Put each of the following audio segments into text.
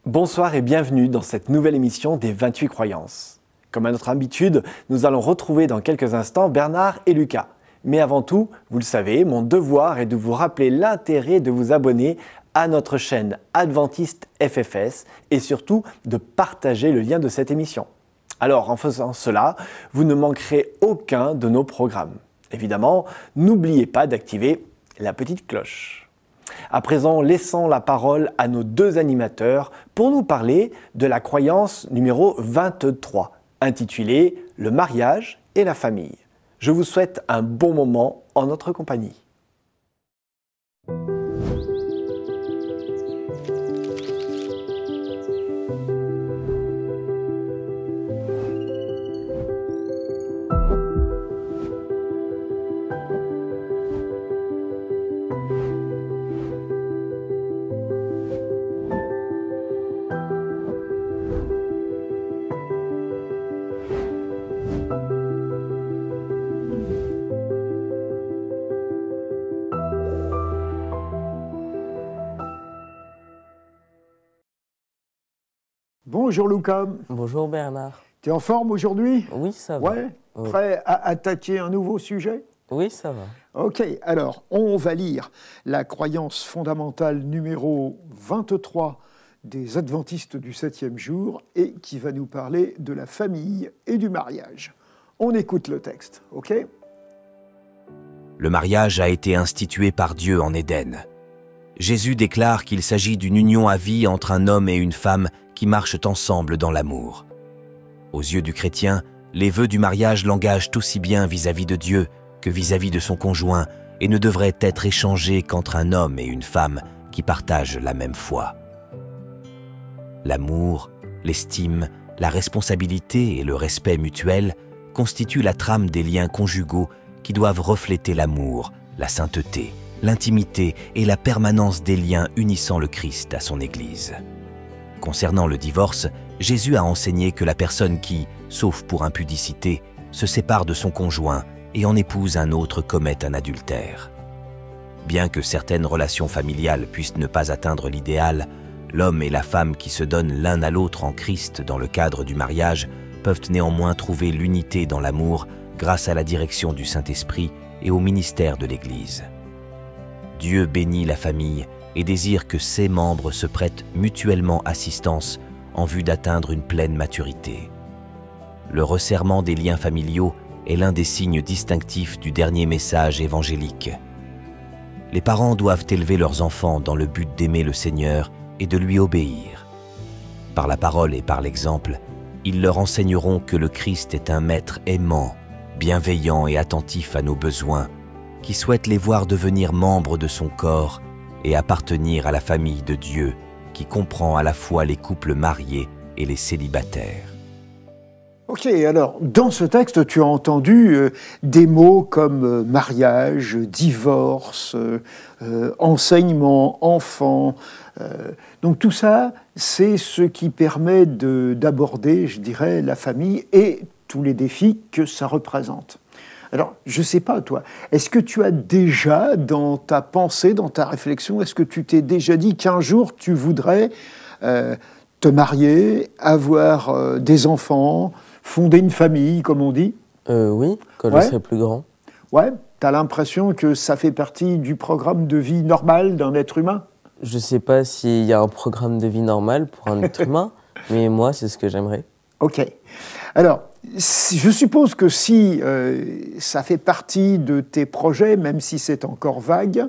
Bonsoir et bienvenue dans cette nouvelle émission des 28 croyances. Comme à notre habitude, nous allons retrouver dans quelques instants Bernard et Lucas. Mais avant tout, vous le savez, mon devoir est de vous rappeler l'intérêt de vous abonner à notre chaîne Adventiste FFS et surtout de partager le lien de cette émission. Alors en faisant cela, vous ne manquerez aucun de nos programmes. Évidemment, n'oubliez pas d'activer la petite cloche. À présent, laissons la parole à nos deux animateurs pour nous parler de la croyance numéro 23, intitulée « Le mariage et la famille ». Je vous souhaite un bon moment en notre compagnie. Bonjour Lucas. Bonjour Bernard. Tu es en forme aujourd'hui? Oui, ça va. Ouais. Oui. Prêt à attaquer un nouveau sujet? Oui, ça va. Ok, alors on va lire la croyance fondamentale numéro 23 des adventistes du 7e jour et qui va nous parler de la famille et du mariage. On écoute le texte, ok? Le mariage a été institué par Dieu en Éden. Jésus déclare qu'il s'agit d'une union à vie entre un homme et une femme qui marchent ensemble dans l'amour. Aux yeux du chrétien, les vœux du mariage l'engagent aussi bien vis-à-vis de Dieu que vis-à-vis de son conjoint et ne devraient être échangés qu'entre un homme et une femme qui partagent la même foi. L'amour, l'estime, la responsabilité et le respect mutuel constituent la trame des liens conjugaux qui doivent refléter l'amour, la sainteté, l'intimité et la permanence des liens unissant le Christ à son Église. Concernant le divorce, Jésus a enseigné que la personne qui, sauf pour impudicité, se sépare de son conjoint et en épouse un autre commet un adultère. Bien que certaines relations familiales puissent ne pas atteindre l'idéal, l'homme et la femme qui se donnent l'un à l'autre en Christ dans le cadre du mariage peuvent néanmoins trouver l'unité dans l'amour grâce à la direction du Saint-Esprit et au ministère de l'Église. Dieu bénit la famille et désire que ses membres se prêtent mutuellement assistance en vue d'atteindre une pleine maturité. Le resserrement des liens familiaux est l'un des signes distinctifs du dernier message évangélique. Les parents doivent élever leurs enfants dans le but d'aimer le Seigneur et de lui obéir. Par la parole et par l'exemple, ils leur enseigneront que le Christ est un maître aimant, bienveillant et attentif à nos besoins, qui souhaite les voir devenir membres de son corps et appartenir à la famille de Dieu, qui comprend à la fois les couples mariés et les célibataires. Ok, alors dans ce texte, tu as entendu des mots comme mariage, divorce, enseignement, enfant. Donc tout ça, c'est ce qui permet d'aborder, je dirais, la famille et tous les défis que ça représente. Alors, je ne sais pas, toi, est-ce que tu as déjà, dans ta pensée, dans ta réflexion, est-ce que tu t'es déjà dit qu'un jour, tu voudrais te marier, avoir des enfants, fonder une famille, comme on dit? Oui, quand je serai plus grand. Ouais, tu as l'impression que ça fait partie du programme de vie normal d'un être humain? Je ne sais pas s'il y a un programme de vie normal pour un être humain, mais moi, c'est ce que j'aimerais. Ok. Alors, je suppose que si ça fait partie de tes projets, même si c'est encore vague,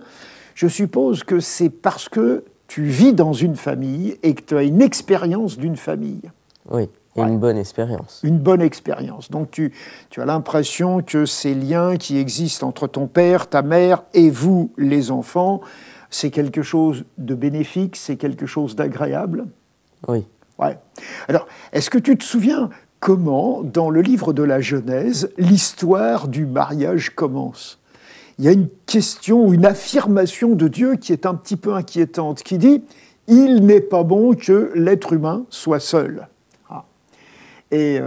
je suppose que c'est parce que tu vis dans une famille et que tu as une expérience d'une famille. Oui, et une bonne expérience. Une bonne expérience. Donc tu as l'impression que ces liens qui existent entre ton père, ta mère et vous, les enfants, c'est quelque chose de bénéfique, c'est quelque chose d'agréable? Oui. Ouais. Alors, est-ce que tu te souviens comment, dans le livre de la Genèse, l'histoire du mariage commence? Il y a une question, une affirmation de Dieu qui est un petit peu inquiétante, qui dit « Il n'est pas bon que l'être humain soit seul ». Et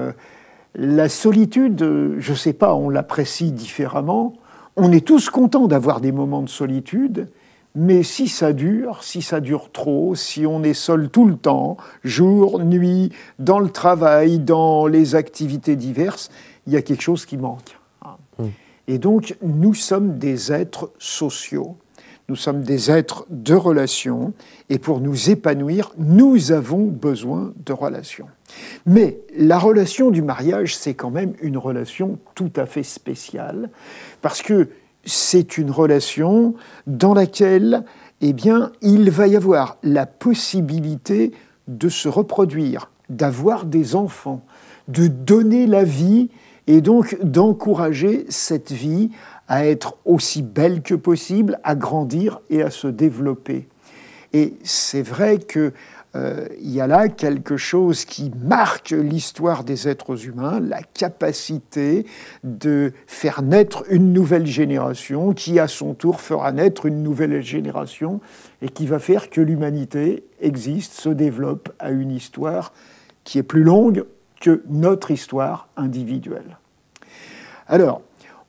la solitude, je ne sais pas, on l'apprécie différemment. On est tous contents d'avoir des moments de solitude, mais si ça dure trop, si on est seul tout le temps, jour, nuit, dans le travail, dans les activités diverses, il y a quelque chose qui manque. Et donc, nous sommes des êtres sociaux, nous sommes des êtres de relations, et pour nous épanouir, nous avons besoin de relations. Mais la relation du mariage, c'est quand même une relation tout à fait spéciale, parce que c'est une relation dans laquelle, eh bien, il va y avoir la possibilité de se reproduire, d'avoir des enfants, de donner la vie et donc d'encourager cette vie à être aussi belle que possible, à grandir et à se développer. Et c'est vrai qu'il y a là quelque chose qui marque l'histoire des êtres humains, la capacité de faire naître une nouvelle génération qui, à son tour, fera naître une nouvelle génération et qui va faire que l'humanité existe, se développe à une histoire qui est plus longue que notre histoire individuelle. Alors,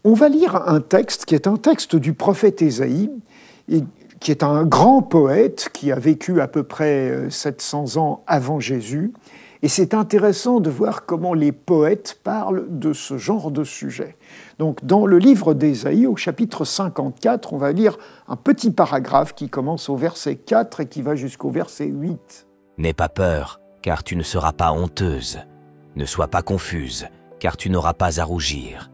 on va lire un texte qui est un texte du prophète Ésaïe, qui est un grand poète qui a vécu à peu près 700 ans avant Jésus. Et c'est intéressant de voir comment les poètes parlent de ce genre de sujet. Donc, dans le livre d'Ésaïe, au chapitre 54, on va lire un petit paragraphe qui commence au verset 4 et qui va jusqu'au verset 8. « N'aie pas peur, car tu ne seras pas honteuse. Ne sois pas confuse, car tu n'auras pas à rougir.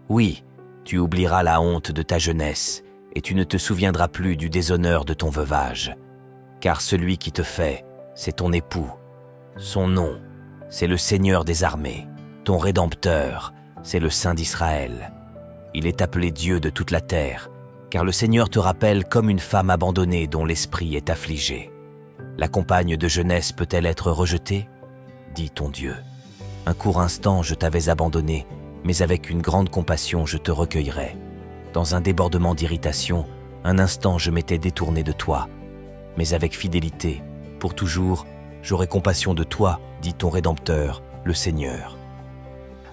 Oui, tu oublieras la honte de ta jeunesse, et tu ne te souviendras plus du déshonneur de ton veuvage. Car celui qui te fait, c'est ton époux. Son nom, c'est le Seigneur des armées. Ton Rédempteur, c'est le Saint d'Israël. Il est appelé Dieu de toute la terre, car le Seigneur te rappelle comme une femme abandonnée dont l'esprit est affligé. La compagne de jeunesse peut-elle être rejetée ? Dit ton Dieu. Un court instant, je t'avais abandonné, mais avec une grande compassion, je te recueillerai. Dans un débordement d'irritation, un instant, je m'étais détourné de toi. Mais avec fidélité, pour toujours, j'aurai compassion de toi, dit ton Rédempteur, le Seigneur.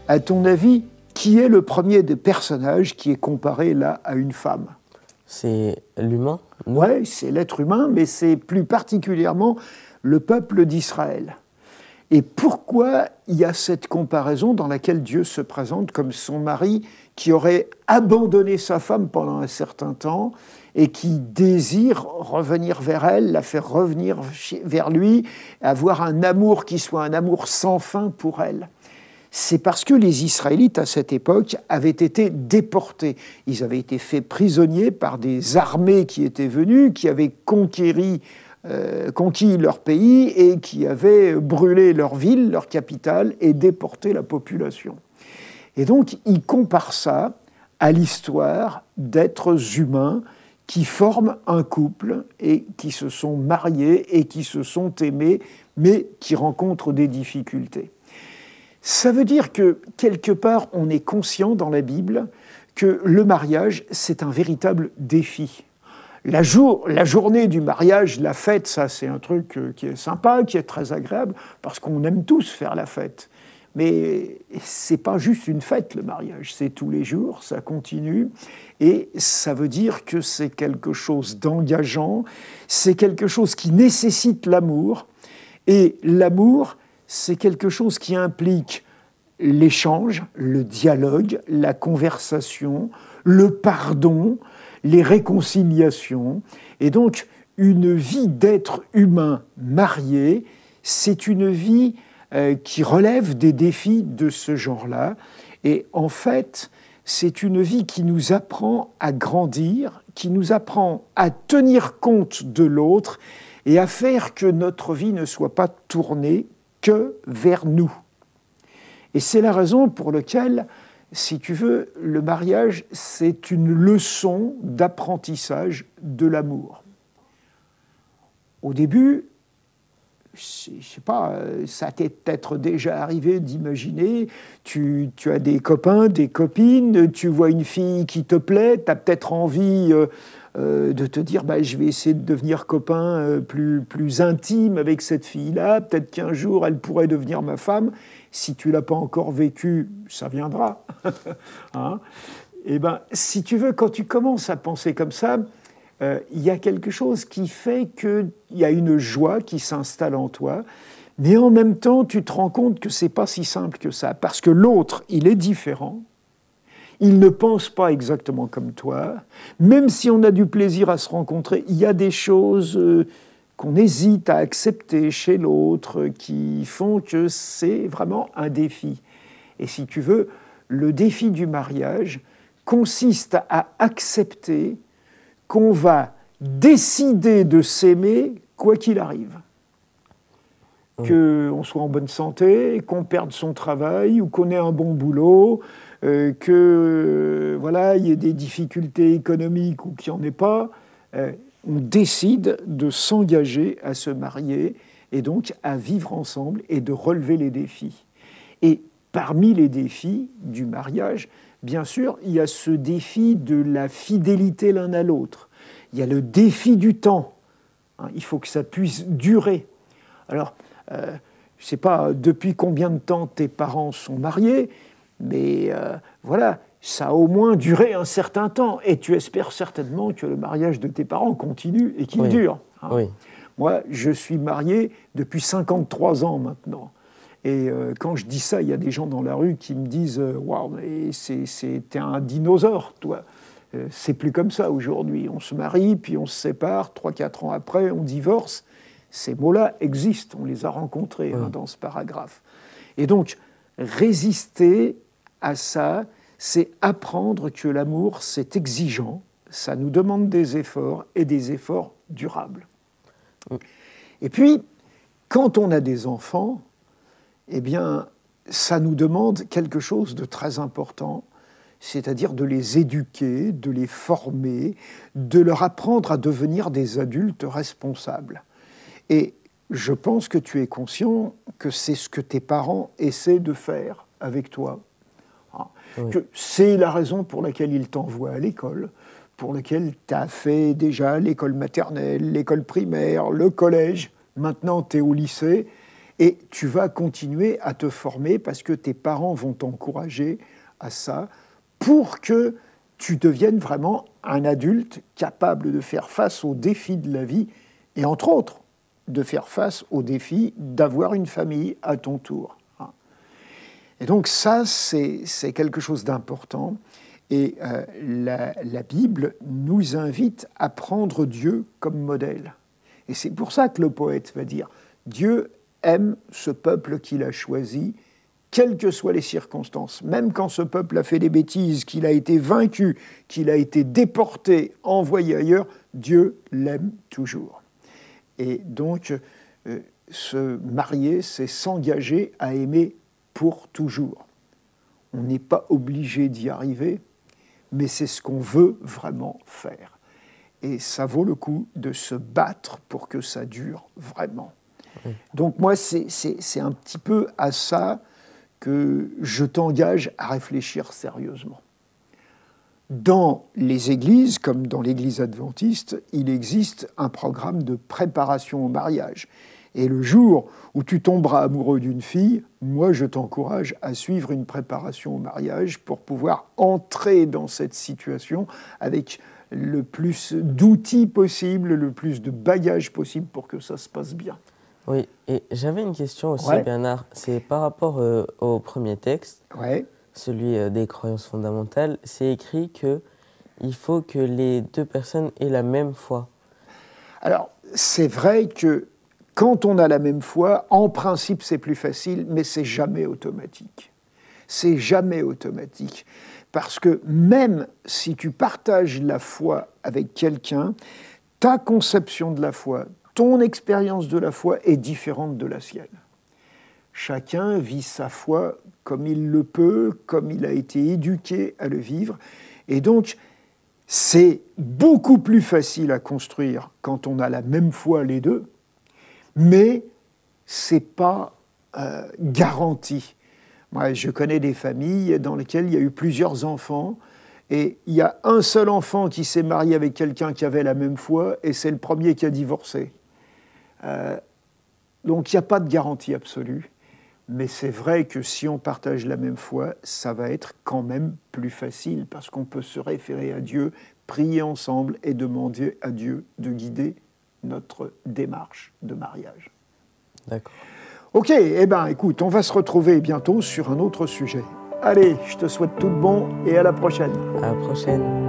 À ton avis, qui est le premier des personnages qui est comparé là à une femme ? C'est l'humain ? Oui, c'est l'être humain, mais c'est plus particulièrement le peuple d'Israël. Et pourquoi il y a cette comparaison dans laquelle Dieu se présente comme son mari qui aurait abandonné sa femme pendant un certain temps et qui désire revenir vers elle, la faire revenir vers lui, avoir un amour qui soit un amour sans fin pour elle ? C'est parce que les Israélites, à cette époque, avaient été déportés. Ils avaient été faits prisonniers par des armées qui étaient venues, qui avaient conquis leur pays et qui avaient brûlé leur ville, leur capitale, et déporté la population. Et donc, ils comparent ça à l'histoire d'êtres humains qui forment un couple et qui se sont mariés et qui se sont aimés, mais qui rencontrent des difficultés. Ça veut dire que, quelque part, on est conscient dans la Bible que le mariage, c'est un véritable défi. La journée du mariage, la fête, ça c'est un truc qui est sympa, qui est très agréable, parce qu'on aime tous faire la fête. Mais c'est pas juste une fête, le mariage, c'est tous les jours, ça continue, et ça veut dire que c'est quelque chose d'engageant, c'est quelque chose qui nécessite l'amour, et l'amour, c'est quelque chose qui implique l'échange, le dialogue, la conversation, le pardon, les réconciliations. Et donc, une vie d'être humain marié, c'est une vie qui relève des défis de ce genre-là. Et en fait, c'est une vie qui nous apprend à grandir, qui nous apprend à tenir compte de l'autre et à faire que notre vie ne soit pas tournée que vers nous. Et c'est la raison pour laquelle, si tu veux, le mariage, c'est une leçon d'apprentissage de l'amour. Au début, je ne sais pas, ça t'est peut-être déjà arrivé d'imaginer, tu as des copains, des copines, tu vois une fille qui te plaît, tu as peut-être envie de te dire je vais essayer de devenir copain plus intime avec cette fille-là, peut-être qu'un jour elle pourrait devenir ma femme. Si tu ne l'as pas encore vécu, ça viendra. Hein ? Et si tu veux, quand tu commences à penser comme ça, il y a quelque chose qui fait qu'il y a une joie qui s'installe en toi, mais en même temps, tu te rends compte que ce n'est pas si simple que ça, parce que l'autre, il est différent, il ne pense pas exactement comme toi, même si on a du plaisir à se rencontrer, il y a des choses qu'on hésite à accepter chez l'autre qui font que c'est vraiment un défi. Et si tu veux, le défi du mariage consiste à accepter qu'on va décider de s'aimer quoi qu'il arrive. Qu'on soit en bonne santé, qu'on perde son travail ou qu'on ait un bon boulot, que voilà, il y ait des difficultés économiques ou qu'il n'y en ait pas. On décide de s'engager à se marier et donc à vivre ensemble et de relever les défis. Et parmi les défis du mariage, bien sûr, il y a ce défi de la fidélité l'un à l'autre. Il y a le défi du temps. Il faut que ça puisse durer. Alors, je ne sais pas depuis combien de temps tes parents sont mariés, mais voilà, ça a au moins duré un certain temps. Et tu espères certainement que le mariage de tes parents continue et qu'il dure. Oui. Moi, je suis marié depuis 53 ans maintenant. Et quand je dis ça, il y a des gens dans la rue qui me disent « Waouh, t'es un dinosaure, toi !» C'est plus comme ça aujourd'hui. On se marie, puis on se sépare, 3-4 ans après, on divorce. Ces mots-là existent, on les a rencontrés dans ce paragraphe. Et donc, résister à ça, c'est apprendre que l'amour, c'est exigeant, ça nous demande des efforts, et des efforts durables. Et puis, quand on a des enfants, eh bien, ça nous demande quelque chose de très important, c'est-à-dire de les éduquer, de les former, de leur apprendre à devenir des adultes responsables. Et je pense que tu es conscient que c'est ce que tes parents essaient de faire avec toi. Que c'est la raison pour laquelle ils t'envoient à l'école, pour laquelle tu as fait déjà l'école maternelle, l'école primaire, le collège, maintenant tu es au lycée, et tu vas continuer à te former parce que tes parents vont t'encourager à ça pour que tu deviennes vraiment un adulte capable de faire face aux défis de la vie et entre autres de faire face au défi d'avoir une famille à ton tour. Et donc ça, c'est quelque chose d'important. Et la Bible nous invite à prendre Dieu comme modèle. Et c'est pour ça que le poète va dire « Dieu aime ce peuple qu'il a choisi, quelles que soient les circonstances. Même quand ce peuple a fait des bêtises, qu'il a été vaincu, qu'il a été déporté, envoyé ailleurs, Dieu l'aime toujours. » Et donc, se marier, c'est s'engager à aimer pour toujours. On n'est pas obligé d'y arriver, mais c'est ce qu'on veut vraiment faire. Et ça vaut le coup de se battre pour que ça dure vraiment. Donc moi, c'est un petit peu à ça que je t'engage à réfléchir sérieusement. Dans les églises, comme dans l'église adventiste, il existe un programme de préparation au mariage. Et le jour où tu tomberas amoureux d'une fille, moi je t'encourage à suivre une préparation au mariage pour pouvoir entrer dans cette situation avec le plus d'outils possible, le plus de bagages possible pour que ça se passe bien. Oui, et j'avais une question aussi, Bernard. C'est par rapport au premier texte, celui des croyances fondamentales. C'est écrit qu'il faut que les deux personnes aient la même foi. Alors, c'est vrai que quand on a la même foi, en principe, c'est plus facile, mais c'est jamais automatique. C'est jamais automatique. Parce que même si tu partages la foi avec quelqu'un, ta conception de la foi, ton expérience de la foi est différente de la sienne. Chacun vit sa foi comme il le peut, comme il a été éduqué à le vivre. Et donc, c'est beaucoup plus facile à construire quand on a la même foi les deux, mais ce n'est pas garanti. Moi, je connais des familles dans lesquelles il y a eu plusieurs enfants, et il y a un seul enfant qui s'est marié avec quelqu'un qui avait la même foi, et c'est le premier qui a divorcé. Donc il n'y a pas de garantie absolue, mais c'est vrai que si on partage la même foi, ça va être quand même plus facile, parce qu'on peut se référer à Dieu prier ensemble et demander à Dieu de guider notre démarche de mariage. D'accord. Ok, eh bien, écoute, on va se retrouver bientôt sur un autre sujet. Allez, je te souhaite tout de bon et à la prochaine. À la prochaine.